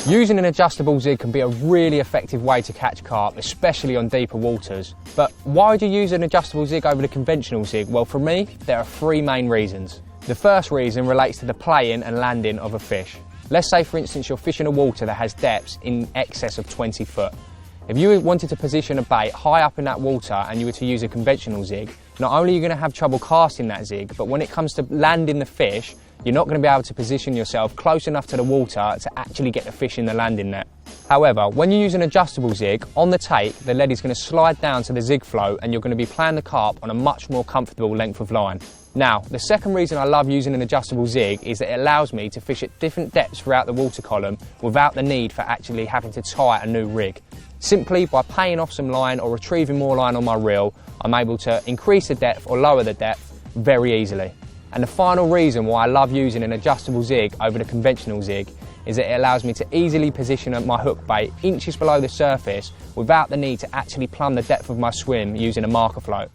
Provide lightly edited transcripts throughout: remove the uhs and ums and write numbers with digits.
Using an adjustable zig can be a really effective way to catch carp, especially on deeper waters. But why would you use an adjustable zig over the conventional zig? Well, for me, there are three main reasons. The first reason relates to the playing and landing of a fish. Let's say, for instance, you're fishing a water that has depths in excess of 20 foot. If you wanted to position a bait high up in that water and you were to use a conventional zig, not only are you going to have trouble casting that zig, but when it comes to landing the fish, you're not going to be able to position yourself close enough to the water to actually get the fish in the landing net. However, when you use an adjustable zig, on the take, the lead is going to slide down to the zig float and you're going to be playing the carp on a much more comfortable length of line. Now, the second reason I love using an adjustable zig is that it allows me to fish at different depths throughout the water column without the need for actually having to tie a new rig. Simply by paying off some line or retrieving more line on my reel, I'm able to increase the depth or lower the depth very easily. And the final reason why I love using an adjustable zig over the conventional zig is that it allows me to easily position my hook bait inches below the surface without the need to actually plumb the depth of my swim using a marker float.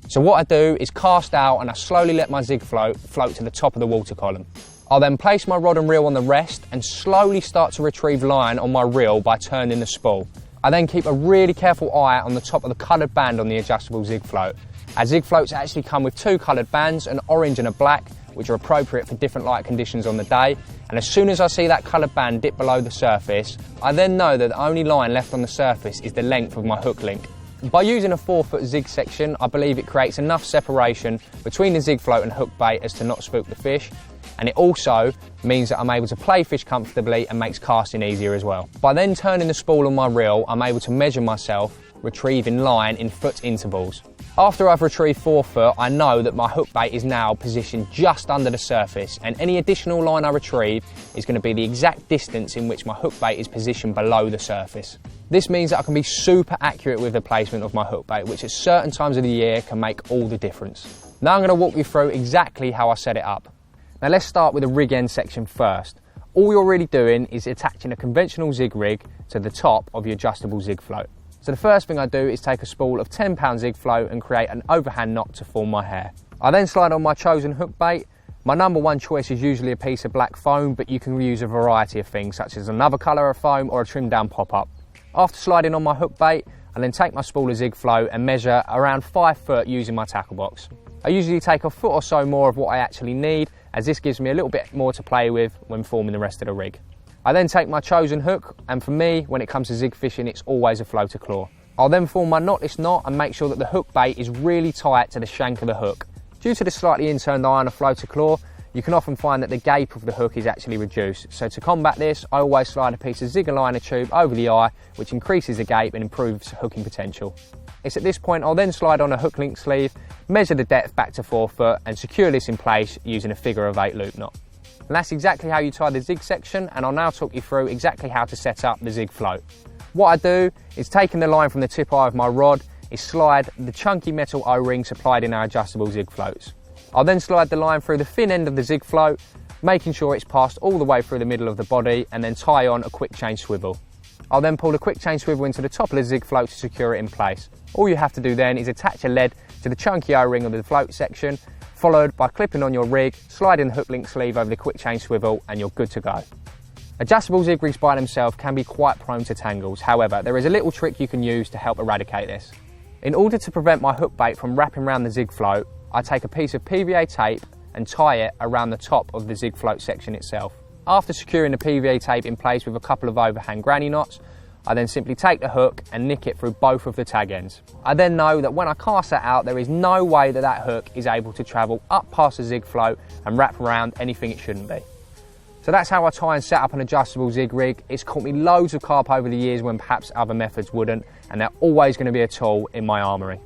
So what I do is cast out and I slowly let my zig float to the top of the water column. I'll then place my rod and reel on the rest and slowly start to retrieve line on my reel by turning the spool. I then keep a really careful eye on the top of the coloured band on the adjustable zig float. Our zig floats actually come with two coloured bands, an orange and a black, which are appropriate for different light conditions on the day. And as soon as I see that coloured band dip below the surface, I then know that the only line left on the surface is the length of my hook link. By using a 4-foot zig section, I believe it creates enough separation between the zig float and hook bait as to not spook the fish. And it also means that I'm able to play fish comfortably and makes casting easier as well. By then turning the spool on my reel, I'm able to measure myself, retrieving line in foot intervals. After I've retrieved 4 foot, I know that my hook bait is now positioned just under the surface, and any additional line I retrieve is going to be the exact distance in which my hook bait is positioned below the surface. This means that I can be super accurate with the placement of my hook bait, which at certain times of the year can make all the difference. Now I'm going to walk you through exactly how I set it up. Now let's start with the rig end section first. All you're really doing is attaching a conventional zig rig to the top of your adjustable zig float. So the first thing I do is take a spool of 10-pound zig float and create an overhand knot to form my hair. I then slide on my chosen hook bait. My number one choice is usually a piece of black foam, but you can use a variety of things such as another colour of foam or a trimmed down pop-up. After sliding on my hook bait, I then take my spool of zig float and measure around 5 foot using my tackle box. I usually take a foot or so more of what I actually need, as this gives me a little bit more to play with when forming the rest of the rig. I then take my chosen hook, and for me, when it comes to zig fishing, it's always a floater claw. I'll then form my knotless knot and make sure that the hook bait is really tight to the shank of the hook. Due to the slightly inturned eye on a floater claw, you can often find that the gape of the hook is actually reduced. So to combat this, I always slide a piece of zig aligner tube over the eye, which increases the gape and improves hooking potential. It's at this point I'll then slide on a hook link sleeve, measure the depth back to 4 foot and secure this in place using a figure-of-8 loop knot. And that's exactly how you tie the zig section, and I'll now talk you through exactly how to set up the zig float. What I do is, taking the line from the tip eye of my rod, is slide the chunky metal O-ring supplied in our adjustable zig floats. I'll then slide the line through the thin end of the zig float, making sure it's passed all the way through the middle of the body, and then tie on a quick chain swivel. I'll then pull the quick chain swivel into the top of the zig float to secure it in place. All you have to do then is attach a lead to the chunky O-ring of the float section, followed by clipping on your rig, sliding the hook link sleeve over the quick chain swivel, and you're good to go. Adjustable zig rigs by themselves can be quite prone to tangles. However, there is a little trick you can use to help eradicate this. In order to prevent my hook bait from wrapping around the zig float, I take a piece of PVA tape and tie it around the top of the zig float section itself. After securing the PVA tape in place with a couple of overhand granny knots, I then simply take the hook and nick it through both of the tag ends. I then know that when I cast that out, there is no way that that hook is able to travel up past the zig float and wrap around anything it shouldn't be. So that's how I tie and set up an adjustable zig rig. It's caught me loads of carp over the years when perhaps other methods wouldn't, and they're always going to be a tool in my armoury.